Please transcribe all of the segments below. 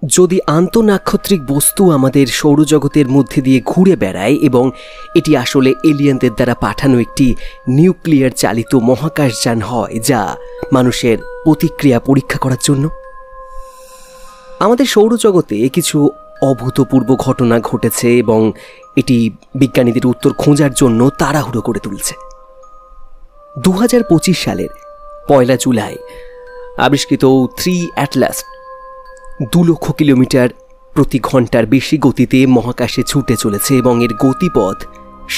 যদি আন্তঃনাক্ষত্রিক বস্তু আমাদের সৌরজগতের মধ্যে দিয়ে ঘুরে বেড়ায় এবং এটি আসলে এলিয়েনদের দ্বারা পাঠানো একটি নিউক্লিয়ার চালিত মহাকাশযান হয় যা মানুষের প্রতিক্রিয়া পরীক্ষা করার জন্য, আমাদের সৌরজগতে কিছু অভূতপূর্ব ঘটনা ঘটেছে এবং এটি বিজ্ঞানীদের উত্তর খোঁজার জন্য তাড়াহুড়ো করে তুলছে। 2025 সালের 1 জুলাই আবিষ্কৃত 3 অ্যাটলাস 2 লক্ষ কিলোমিটার প্রতি ঘন্টার বেশি গতিতে মহাকাশে ছুটে চলেছে এবং এর গতিপথ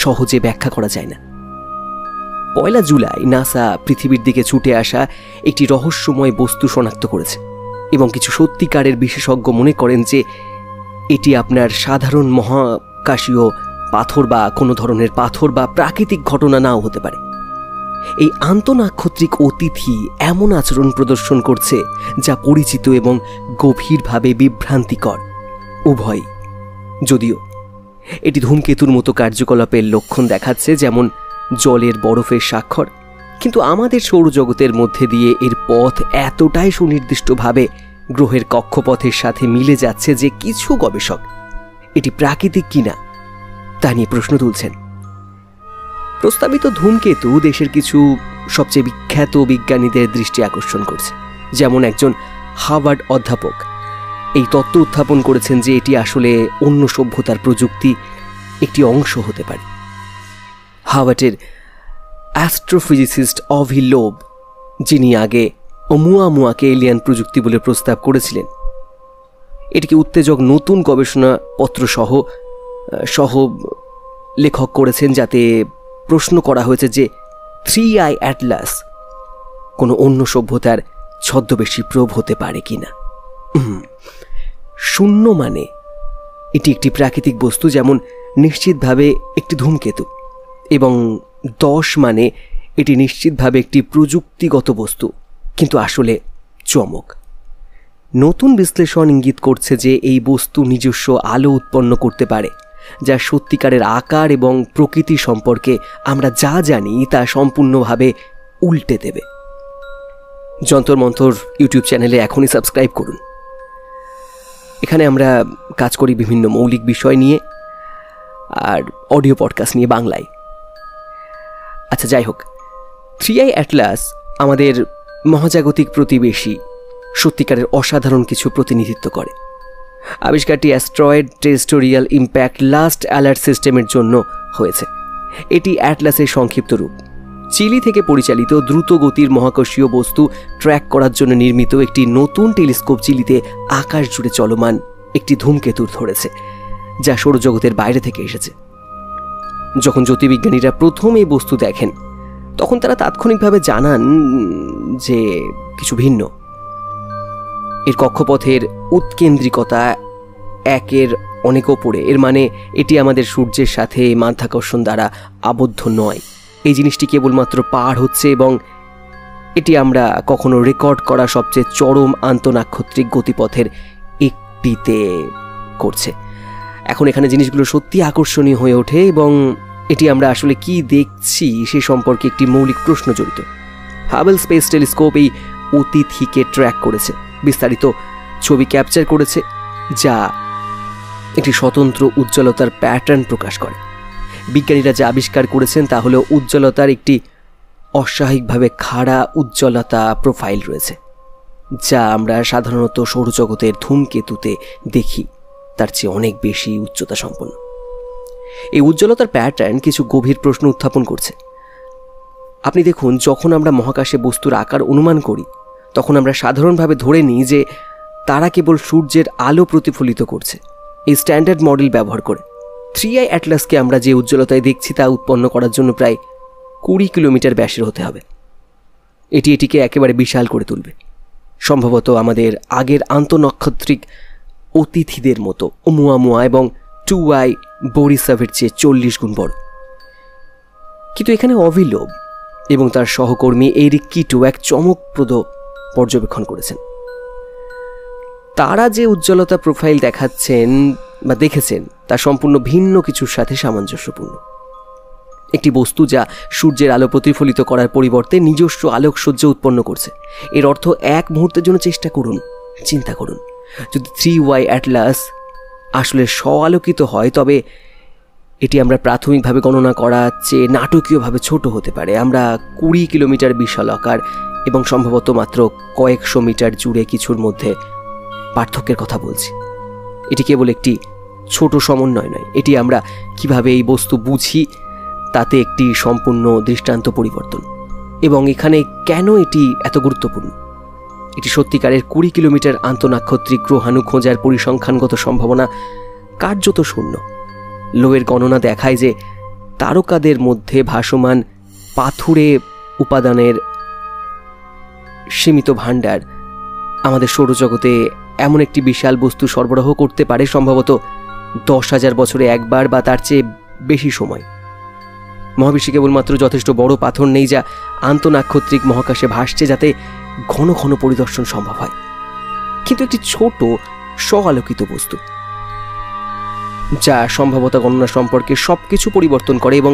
সহজে ব্যাখ্যা করা যায় না। 1 জুলাই নাসা পৃথিবীর দিকে ছুটে আসা একটি রহস্যময় বস্তু শনাক্ত করেছে এবং কিছু সত্যিকারের বিশেষজ্ঞ মনে করেন যে এটি আপনার সাধারণ মহাকাশীয় পাথর বা কোনো ধরনের পাথর বা প্রাকৃতিক ঘটনা নাও হতে পারে। এই আন্তঃনাক্ষত্রিক অতিথি এমন আচরণ প্রদর্শন করছে যা পরিচিত এবং গভীরভাবে বিভ্রান্তিকর উভয়ই, যদিও এটি ধূমকেতুর মতো কার্যকলাপের লক্ষণ দেখাচ্ছে, যেমন জলের বরফের স্বাক্ষর, কিন্তু আমাদের সৌরজগতের মধ্যে দিয়ে এর পথ এতটাই সুনির্দিষ্টভাবে গ্রহের কক্ষপথের সাথে মিলে যাচ্ছে যে কিছু গবেষক এটি প্রাকৃতিক কিনা তা নিয়ে প্রশ্ন তুলছেন। প্রস্তাবিত ধূমকেতু দেশের কিছু সবচেয়ে বিখ্যাত বিজ্ঞানীদের দৃষ্টি আকর্ষণ করছে, যেমন একজন হার্ভার্ড অধ্যাপক এই তত্ত্ব উত্থাপন করেছেন যে এটি আসলে অন্য সভ্যতার প্রযুক্তি একটি অংশ হতে পারে। হার্ভার্ডের অ্যাস্ট্রোফিজিসিস্ট অভি লোব, যিনি আগে ওমুয়ামুয়াকে এলিয়ান প্রযুক্তি বলে প্রস্তাব করেছিলেন, এটিকে উত্তেজক নতুন গবেষণাপত্র সহ লেখক করেছেন, যাতে প্রশ্ন করা হয়েছে যে 3i অ্যাটলাস কোনো অন্য সভ্যতার ছদ্মবেশী প্রোব হতে পারে কিনা। 0 মানে এটি একটি প্রাকৃতিক বস্তু, যেমন নিশ্চিতভাবে একটি ধূমকেতু, এবং 10 মানে এটি নিশ্চিতভাবে একটি প্রযুক্তিগত বস্তু, কিন্তু আসলে চমক। নতুন বিশ্লেষণ ইঙ্গিত করছে যে এই বস্তু নিজস্ব আলো উৎপন্ন করতে পারে, যা সত্যিকারের আকার এবং প্রকৃতি সম্পর্কে আমরা যা জানি তা সম্পূর্ণভাবে উল্টে দেবে। যন্তর মন্তর ইউটিউব চ্যানেলে এখনই সাবস্ক্রাইব করুন। এখানে আমরা কাজ করি বিভিন্ন মৌলিক বিষয় নিয়ে আর অডিও পডকাস্ট নিয়ে বাংলায়। আচ্ছা, যাই হোক, 3i অ্যাটলাস আমাদের মহাজাগতিক প্রতিবেশী সত্যিকারের অসাধারণ কিছু প্রতিনিধিত্ব করে। আবিষ্কারটি asteroid territorial impact last alert সিস্টেমের জন্য হয়েছে। এটি অ্যাটলাসের সংক্ষিপ্ত রূপ। চিলি থেকে পরিচালিত দ্রুত গতির মহাকাশীয় বস্তু ট্র্যাক করার জন্য নির্মিত একটি নতুন টেলিস্কোপ চিলিতে আকাশ জুড়ে চলমান একটি ধূমকেতুর ধরেছে, যা সৌরজগতের বাইরে থেকে এসেছে। যখন জ্যোতির্বিজ্ঞানীরা প্রথম এই বস্তু দেখেন, তখন তারা তাৎক্ষণিকভাবে জানান যে কিছু ভিন্ন। এর কক্ষপথের উৎকেন্দ্রিকতা 1-এর অনেক ওপরে, এর মানে এটি আমাদের সূর্যের সাথে মাধ্যাকর্ষণ দ্বারা আবদ্ধ নয়। এই জিনিসটি কেবলমাত্র পার হচ্ছে এবং এটি আমরা কখনো রেকর্ড করা সবচেয়ে চরম আন্তঃনাক্ষত্রিক গতিপথের একটিতে করছে। এখন এখানে জিনিসগুলো সত্যি আকর্ষণীয় হয়ে ওঠে এবং এটি আমরা আসলে কি দেখছি সে সম্পর্কে একটি মৌলিক প্রশ্ন জড়িত। হাবল স্পেস টেলিস্কোপ এই অতিথিকে ট্র্যাক করেছে, বিস্তারিত ছবি ক্যাপচার করেছে, যা একটি স্বতন্ত্র উজ্জ্বলতার প্যাটার্ন প্রকাশ করে। বিজ্ঞানীরা যা আবিষ্কার করেছেন তা হলো উজ্জ্বলতার একটি অস্বাভাবিকভাবে খাড়া উজ্জ্বলতা প্রোফাইল রয়েছে, যা আমরা সাধারণত সৌরজগতের ধূমকেতুতে দেখি তার চেয়ে অনেক বেশি উচ্চতা সম্পন্ন। এই উজ্জ্বলতার প্যাটার্ন কিছু গভীর প্রশ্ন উত্থাপন করছে। আপনি দেখুন, যখন আমরা মহাকাশে বস্তুর আকার অনুমান করি, তখন আমরা সাধারণভাবে ধরে নিই যে তারা কেবল সূর্যের আলো প্রতিফলিত করছে। এই স্ট্যান্ডার্ড মডেল ব্যবহার করে 3i অ্যাটলাসকে আমরা যে উজ্জ্বলতায় দেখছি তা উৎপন্ন করার জন্য প্রায় 20 কিলোমিটার ব্যাসের হতে হবে। এটিকে একেবারে বিশাল করে তুলবে, সম্ভবত আমাদের আগের আন্তঃনাক্ষত্রিক অতিথিদের মতো ওমুয়ামুয়া এবং 2i বোরিসভের চেয়ে 40 গুণ বড়। কিন্তু এখানে অভি লোব এবং তার সহকর্মী এরিক কিটো এক চমকপ্রদ পর্যবেক্ষণ করেছেন। তারা যে উজ্জ্বলতা প্রোফাইল দেখেছেন তা সম্পূর্ণ ভিন্ন কিছুর সাথে সামঞ্জস্যপূর্ণ। একটি বস্তু যা সূর্যের আলো প্রতিফলিত করার পরিবর্তে নিজস্ব আলোকসজ্জা উৎপন্ন করছে। এর অর্থ এক মুহূর্তের জন্য চিন্তা করুন, যদি 3Y অ্যাটলাস আসলে স্ব-আলোকিত হয়, তবে এটি আমরা প্রাথমিকভাবে গণনা করা চেয়ে নাটকীয়ভাবে ছোট হতে পারে। আমরা 20 কিলোমিটার বিশালাকার এবং সম্ভবত মাত্র কয়েকশো মিটার জুড়ে কিছুর মধ্যে পার্থক্যের কথা বলছি। এটি কেবল একটি ছোট সমন্বয় নয়, এটি আমরা কিভাবে এই বস্তু বুঝি তাতে একটি সম্পূর্ণ দৃষ্টান্ত পরিবর্তন। এবং এখানে কেন এটি এত গুরুত্বপূর্ণ? এটি সত্যিকারের 20 কিলোমিটার আন্তঃনাক্ষত্রিক গ্রহাণু খোঁজার পরিসংখ্যানগত সম্ভাবনা কার্যত শূন্য। লোয়ের গণনা দেখায় যে তারকাদের মধ্যে ভাসমান পাথুরে উপাদানের সীমিত ভাণ্ডার আমাদের সৌরজগতে এমন একটি বিশাল বস্তু সরবরাহ করতে পারে সম্ভবত 10,000 বছরে একবার বা তার চেয়ে বেশি সময়। মহাবিশ্বে কেবলমাত্র যথেষ্ট বড় পাথর নেই যা আন্তঃনাক্ষত্রিক মহাকাশে ভাসছে যাতে ঘন ঘন পরিদর্শন সম্ভব হয়, কিন্তু একটি ছোট স্ব-আলোকিত বস্তু যা সম্ভাবতা গণনা সম্পর্কে সবকিছু পরিবর্তন করে এবং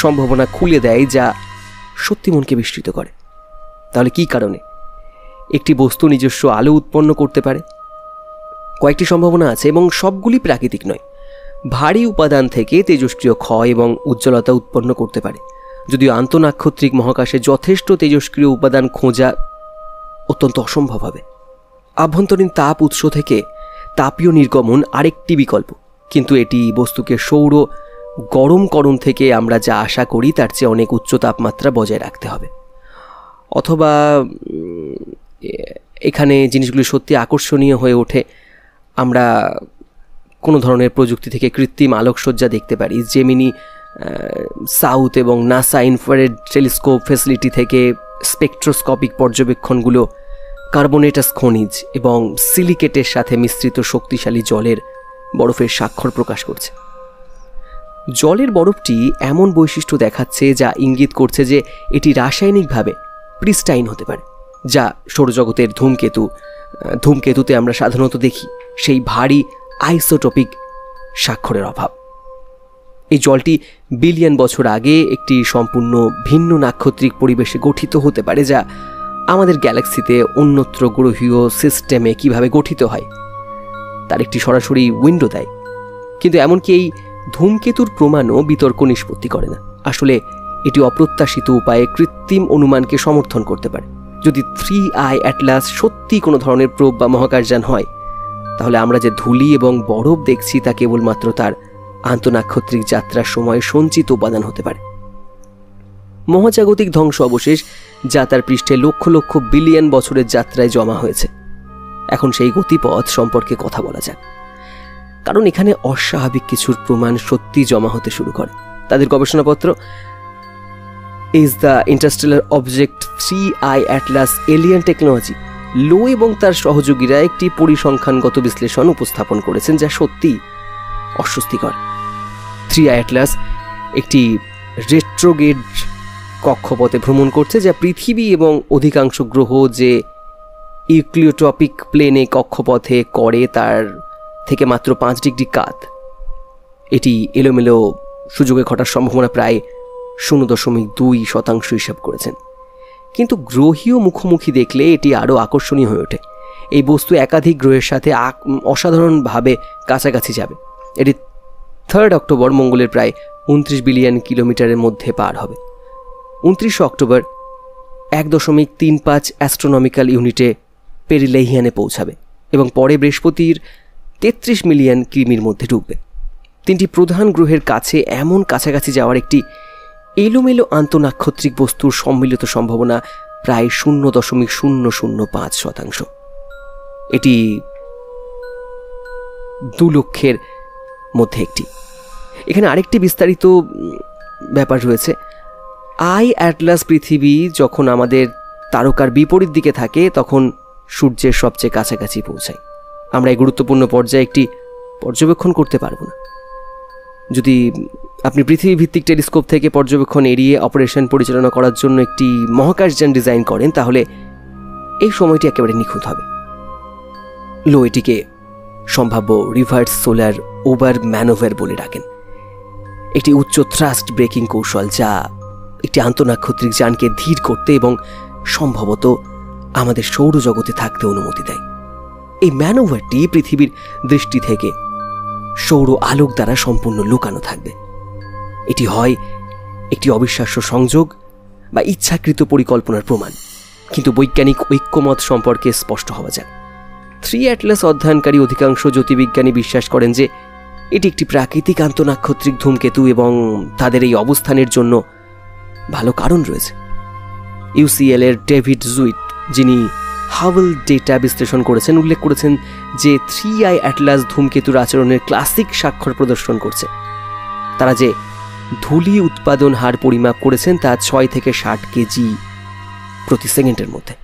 সম্ভাবনা খুলে দেয়, যা সত্যি মনকে বিস্মিত করে। তাহলে কি কারণে একটি বস্তু নিজস্ব আলো উৎপন্ন করতে পারে? কয়েকটি সম্ভাবনা আছে এবং সবগুলি প্রাকৃতিক নয়। ভারী উপাদান থেকে তেজস্ক্রিয় ক্ষয় এবং উজ্জ্বলতা উৎপন্ন করতে পারে, যদিও আন্তঃনাক্ষত্রিক মহাকাশে যথেষ্ট তেজস্ক্রিয় উপাদান খোঁজা অত্যন্ত অসম্ভব হবে। আভ্যন্তরীণ তাপ উৎস থেকে তাপীয় নির্গমন আরেকটি বিকল্প, কিন্তু এটি বস্তুকে সৌর গরমকরণ থেকে আমরা যা আশা করি তার চেয়ে অনেক উচ্চ তাপমাত্রা বজায় রাখতে হবে। অথবা এখানে জিনিসগুলি সত্যি আকর্ষণীয় হয়ে ওঠে, আমরা কোনো ধরনের প্রযুক্তি থেকে কৃত্রিম আলোকসজ্জা দেখতে পারি। জেমিনি সাউথ এবং নাসা ইনফ্রারেড টেলিস্কোপ ফ্যাসিলিটি থেকে স্পেকট্রোস্কোপিক পর্যবেক্ষণগুলো কার্বোনেটাস খনিজ এবং সিলিকেটের সাথে মিশ্রিত শক্তিশালী জলের বরফের স্বাক্ষর প্রকাশ করছে। জলের বরফটি এমন বৈশিষ্ট্য দেখাচ্ছে যা ইঙ্গিত করছে যে এটি রাসায়নিকভাবে প্রিস্টাইন হতে পারে, যা সৌরজগতের ধূমকেতুতে আমরা সাধারণত দেখি সেই ভারী আইসোটোপিক স্বাক্ষরের অভাব। এই জলটি বিলিয়ন বছর আগে একটি সম্পূর্ণ ভিন্ন নাক্ষত্রিক পরিবেশে গঠিত হতে পারে, যা আমাদের গ্যালাক্সিতে অন্যত্র গ্রহীয় সিস্টেমে কিভাবে গঠিত হয় তার একটি সরাসরি উইন্ডো দেয়। কিন্তু এমনকি এই ধূমকেতুর প্রমাণও বিতর্ক নিষ্পত্তি করে না। আসলে এটি অপ্রত্যাশিত উপায়ে কৃত্রিম অনুমানকে সমর্থন করতে পারে। যদি 3I অ্যাটলাস সত্যি কোনো ধরনের প্রোব বা মহাকাশযান হয়, তাহলে আমরা যে ধূলি এবং বরফ দেখছি তা কেবলমাত্র তার আন্তঃনাক্ষত্রিক যাত্রার সময় সঞ্চিত উপাদান হতে পারে। মহাজাগতিক ধ্বংস অবশেষ যা তার পৃষ্ঠে লক্ষ লক্ষ বিলিয়ন বছরের যাত্রায় জমা হয়েছে। এখন সেই গতিপথ সম্পর্কে কথা বলা যাক, কারণ এখানে অস্বাভাবিক কিছুর প্রমাণ সত্যি জমা হতে শুরু করে। তাদের গবেষণাপত্র is the interstellar object 3I atlas alien technology, Loeb এবং তার সহযোগীরা একটি পরিসংখ্যানগত বিশ্লেষণ উপস্থাপন করেছেন যা সত্যি অস্বস্তিকর। 3I অ্যাটলাস একটি রেট্রোগেড কক্ষপথে ভ্রমণ করছে যা পৃথিবী এবং অধিকাংশ গ্রহ যে ইউক্লিওট্রপিক প্লেনে কক্ষপথে করে তার থেকে মাত্র 5 ডিগ্রি কাত। এটি এলোমেলো সুযোগে ঘটার সম্ভাবনা প্রায় 0.2% হিসাব করেছেন। কিন্তু গ্রহীয় মুখোমুখি দেখলে এটি আরও আকর্ষণীয় হয়ে ওঠে। এই বস্তু একাধিক গ্রহের সাথে অসাধারণভাবে কাছাকাছি যাবে। এটি 3 অক্টোবর মঙ্গলের প্রায় 29 বিলিয়ন কিলোমিটারের মধ্যে পার হবে। 29 অক্টোবর 1.35 অ্যাস্ট্রোনমিক্যাল ইউনিটে পেরিলেহিয়ানে পৌঁছাবে এবং পরে বৃহস্পতির 33 মিলিয়ন কিমির মধ্যে ঢুকবে। 3টি প্রধান গ্রহের কাছে এমন কাছাকাছি যাওয়ার একটি এলোমেলো আন্তঃনাক্ষত্রিক বস্তুর সম্মিলিত সম্ভাবনা প্রায় 0.005%। এটি 2 লক্ষের মধ্যে একটি। এখানে আরেকটি বিস্তারিত ব্যাপার রয়েছে। I অ্যাটলাস পৃথিবী যখন আমাদের তারকার বিপরীত দিকে থাকে তখন সূর্যের সবচেয়ে কাছাকাছি পৌঁছায়। আমরা এই গুরুত্বপূর্ণ পর্যায়ে একটি পর্যবেক্ষণ করতে পারবো না। যদি আপনি পৃথিবী ভিত্তিক টেলিস্কোপ থেকে পর্যবেক্ষণ এড়িয়ে অপারেশন পরিচালনা করার জন্য একটি মহাকাশযান ডিজাইন করেন, তাহলে এই সময়টি একেবারে নিখুঁত হবে। লো এটিকে সম্ভাব্য রিভার্স সোলার ওভার ম্যানোভার বলে ডাকেন। একটি উচ্চ থ্রাস্ট ব্রেকিং কৌশল যা একটি আন্তঃনাক্ষত্রিক যানকে ধীর করতে এবং সম্ভবত আমাদের সৌরজগতে থাকতে অনুমতি দেয়। এই ম্যানোভারটি পৃথিবীর দৃষ্টি থেকে সৌর আলোক দ্বারা সম্পূর্ণ লুকানো থাকবে। এটি হয় একটি অবিশ্বাস্য সংযোগ বা ইচ্ছাকৃত পরিকল্পনার প্রমাণ, কিন্তু বৈজ্ঞানিক ঐক্যমত সম্পর্কে স্পষ্ট হওয়া যায়। 3 অ্যাটলাস অধ্যয়নকারী অধিকাংশ জ্যোতির্বিজ্ঞানী বিশ্বাস করেন যে এটি একটি প্রাকৃতিক আন্তঃনাক্ষত্রিক ধূমকেতু এবং তাদের এই অবস্থানের জন্য ভালো কারণ রয়েছে। ইউসিএল এর ডেভিড জুইট, যিনি হাবল ডেটা বিশ্লেষণ করেছেন, উল্লেখ করেছেন যে 3I অ্যাটলাস ধূমকেতুর আচরণের ক্লাসিক স্বাক্ষর প্রদর্শন করছে। তারা যে ধূলি উৎপাদন হার পরিমাপ করেছেন তা 6 থেকে 60 কেজি প্রতি সেকেন্ডের মধ্যে,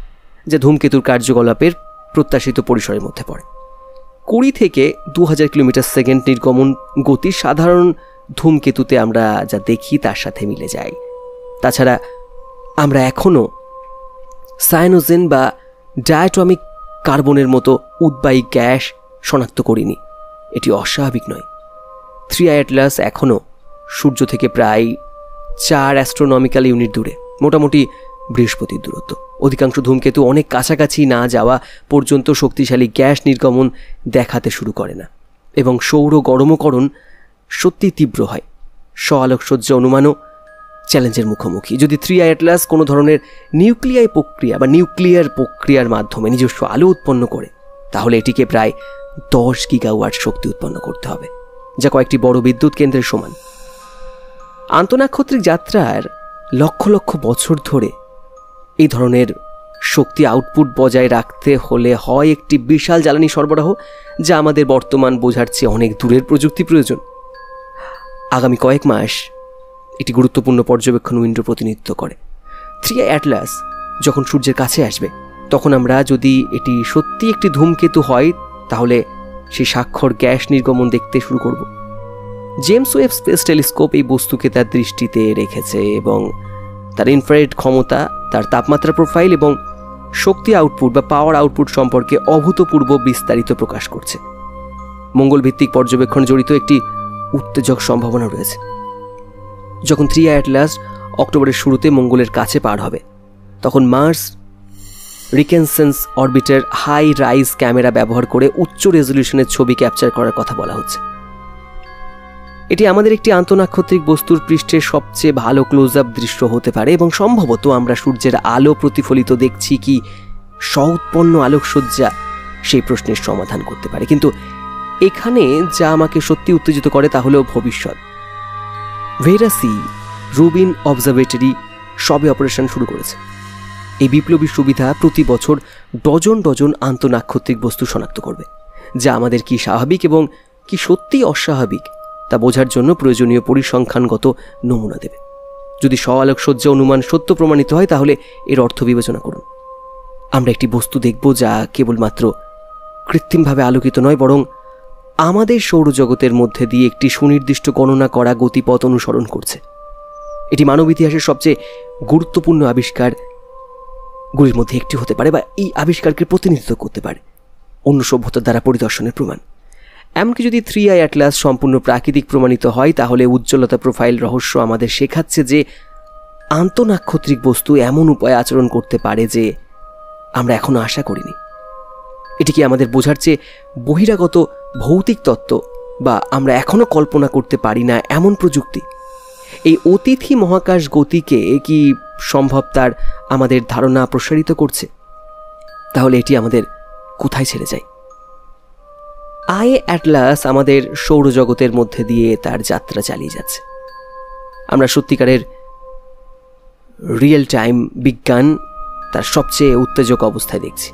যা ধূমকেতুর কার্যকলাপের প্রত্যাশিত পরিসরের মধ্যে পড়ে। 20 থেকে 2000 কিলোমিটার সেকেন্ড নির্গমন গতি সাধারণ ধূমকেতুতে আমরা যা দেখি তার সাথে মিলে যায়। তাছাড়া আমরা এখনও সায়ানোজেন বা ডায়াটমিক কার্বনের মতো উদ্বায়ী গ্যাস শনাক্ত করিনি। এটি অস্বাভাবিক নয়। 3I অ্যাটলাস এখনও সূর্য থেকে প্রায় 4 অ্যাস্ট্রোনমিক্যাল ইউনিট দূরে, মোটামুটি বৃহস্পতির দূরত্ব। অধিকাংশ ধূমকেতু অনেক কাছাকাছি না যাওয়া পর্যন্ত শক্তিশালী গ্যাস নির্গমন দেখাতে শুরু করে না, এবং সৌর গরমকরণ সত্যি তীব্র হয়। স্ব-আলোকসজ্জা অনুমানও চ্যালেঞ্জের মুখোমুখি। যদি 3I অ্যাটলাস কোনো ধরনের নিউক্লিয়ার প্রক্রিয়ার মাধ্যমে নিজস্ব আলো উৎপন্ন করে, তাহলে এটিকে প্রায় 10 গিগাওয়াট শক্তি উৎপন্ন করতে হবে, যা কয়েকটি বড় বিদ্যুৎ কেন্দ্রের সমান। আন্তঃনাক্ষত্রিক যাত্রার লক্ষ লক্ষ বছর ধরে এই ধরনের শক্তি আউটপুট বজায় রাখতে হলে হয় একটি বিশাল জ্বালানি সরবরাহ, যা আমাদের বর্তমান বোঝার চেয়ে অনেক দূরের প্রযুক্তি প্রয়োজন। আগামী কয়েক মাস এটি গুরুত্বপূর্ণ পর্যবেক্ষণ উইন্ডো প্রতিনিধিত্ব করে। 3I অ্যাটলাস যখন সূর্যের কাছে আসবে, তখন আমরা যদি এটি সত্যি একটি ধূমকেতু হয়, তাহলে সেই স্বাক্ষর গ্যাস নির্গমন দেখতে শুরু করব। জেমস ওয়েব স্পেস টেলিস্কোপ এই বস্তুকে তার দৃষ্টিতে রেখেছে এবং তার ইনফ্রারেড ক্ষমতা, তার তাপমাত্রা প্রোফাইল এবং শক্তি আউটপুট বা পাওয়ার আউটপুট সম্পর্কে অভূতপূর্ব বিস্তারিত প্রকাশ করছে। মঙ্গল ভিত্তিক পর্যবেক্ষণ জড়িত একটি উত্তেজক সম্ভাবনা রয়েছে। যখন 3I অ্যাটলাস অক্টোবরের শুরুতে মঙ্গলের কাছে পার হবে, তখন মার্স রিকনসেন্স অরবিটের হাই রাইজ ক্যামেরা ব্যবহার করে উচ্চ রেজলিউশনের ছবি ক্যাপচার করার কথা বলা হচ্ছে। এটি আমাদের একটি আন্তঃনাক্ষত্রিক বস্তুর পৃষ্ঠের সবচেয়ে ভালো ক্লোজ আপ দৃশ্য হতে পারে, এবং সম্ভবত আমরা সূর্যের আলো প্রতিফলিত দেখছি কি স্ব-উৎপন্ন আলোকসজ্জা, সেই প্রশ্নের সমাধান করতে পারে। কিন্তু এখানে যা আমাকে সত্যি উত্তেজিত করে তা হলো ভবিষ্যৎ। ভেরা সি রুবিন অবজারভেটরি সবে অপারেশন শুরু করেছে। এই বিপ্লবী সুবিধা প্রতি বছর ডজন ডজন আন্তঃনাক্ষত্রিক বস্তু শনাক্ত করবে, যা আমাদের কি স্বাভাবিক এবং কি সত্যিই অস্বাভাবিক তা বোঝার জন্য প্রয়োজনীয় পরিসংখ্যানগত নমুনা দেবে। যদি স্ব-আলোকসজ্জা অনুমান সত্য প্রমাণিত হয়, তাহলে এর অর্থ বিবেচনা করুন। আমরা একটি বস্তু দেখব যা কেবলমাত্র কৃত্রিমভাবে আলোকিত নয়, বরং আমাদের সৌরজগতের মধ্যে দিয়ে একটি সুনির্দিষ্ট গণনা করা গতিপথ অনুসরণ করছে। এটি মানব ইতিহাসের সবচেয়ে গুরুত্বপূর্ণ আবিষ্কারগুলির মধ্যে একটি হতে পারে, বা এই আবিষ্কারকে প্রতিনিধিত্ব করতে পারে অন্য সভ্যতার দ্বারা পরিদর্শনের প্রমাণ। এমনকি যদি 3I অ্যাটলাস সম্পূর্ণ প্রাকৃতিক প্রমাণিত হয়, তাহলে উজ্জ্বলতা প্রোফাইল রহস্য আমাদের শেখাচ্ছে যে আন্তঃনাক্ষত্রিক বস্তু এমন উপায়ে আচরণ করতে পারে যে আমরা এখনো আশা করিনি। এটি কি আমাদের বোঝার চেয়ে বহিরাগত ভৌতিক তত্ত্ব, বা আমরা এখনো কল্পনা করতে পারি না এমন প্রযুক্তি? এই অতিথি মহাকাশ গতিকে কি সম্ভব তার আমাদের ধারণা প্রসারিত করছে? তাহলে এটি আমাদের কোথায় ছেড়ে যায়? আই অ্যাটলাস আমাদের সৌরজগতের মধ্যে দিয়ে তার যাত্রা চালিয়ে যাচ্ছে। আমরা সত্যিকারের রিয়েল টাইম বিজ্ঞান তার সবচেয়ে উত্তেজক অবস্থায় দেখছি।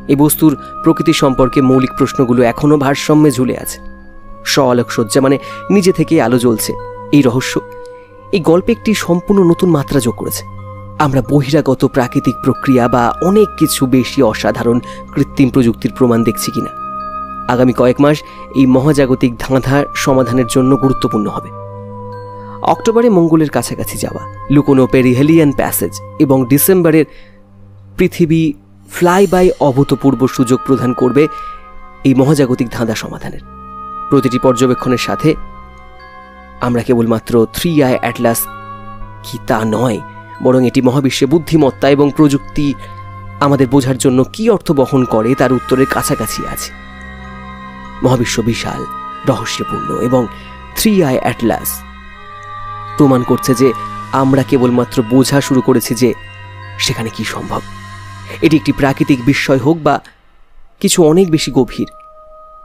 এই বস্তুর প্রকৃতি সম্পর্কে মৌলিক প্রশ্নগুলো এখনও ভারসাম্যে ঝুলে আছে। স্ব-আলোকসজ্জা মানে নিজে থেকে আলো জ্বলছে, এই রহস্য এই গল্পে একটি সম্পূর্ণ নতুন মাত্রা যোগ করেছে। আমরা বহিরাগত প্রাকৃতিক প্রক্রিয়া বা অনেক কিছু বেশি অসাধারণ কৃত্রিম প্রযুক্তির প্রমাণ দেখছি কিনা। আগামী কয়েক মাস এই মহাজাগতিক ধাঁধা সমাধানের জন্য গুরুত্বপূর্ণ হবে। অক্টোবরে মঙ্গলের কাছাকাছি যাওয়া, লুকোনো পেরিহেলিয়ান প্যাসেজ এবং ডিসেম্বরের পৃথিবী ফ্লাই বাই অভূতপূর্ব সুযোগ প্রদান করবে এই মহাজাগতিক ধাঁধা সমাধানের। প্রতিটি পর্যবেক্ষণের সাথে আমরা কেবলমাত্র 3I অ্যাটলাস কি তা নয়, বরং এটি মহাবিশ্বে বুদ্ধিমত্তা এবং প্রযুক্তি আমাদের বোঝার জন্য কি অর্থ বহন করে তার উত্তরের কাছাকাছি আছে। মহাবিশ্ব বিশাল, রহস্যপূর্ণ এবং 3i অ্যাটলাস প্রমাণ করছে যে আমরা কেবলমাত্র বোঝা শুরু করেছি যে সেখানে কি সম্ভব। এটি একটি প্রাকৃতিক বিস্ময় হোক বা কিছু অনেক বেশি গভীর,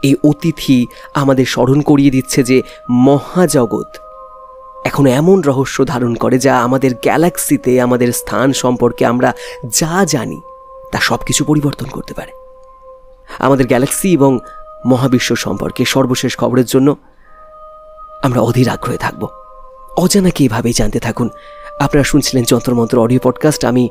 এই অতিথি আমাদের স্মরণ করিয়ে দিচ্ছে যে মহাজগৎ এখন এমন রহস্য ধারণ করে যা আমাদের গ্যালাক্সিতে আমাদের স্থান সম্পর্কে আমরা যা জানি তা সব কিছু পরিবর্তন করতে পারে। আমাদের গ্যালাক্সি এবং মহাবিশ্ব সম্পর্কে সর্বশেষ খবরের জন্য আমরা অধীর আগ্রহে থাকব। অজানাকে এভাবেই জানতে থাকুন। আপনারা শুনছিলেন যন্ত্রমন্ত্র অডিও পডকাস্ট। আমি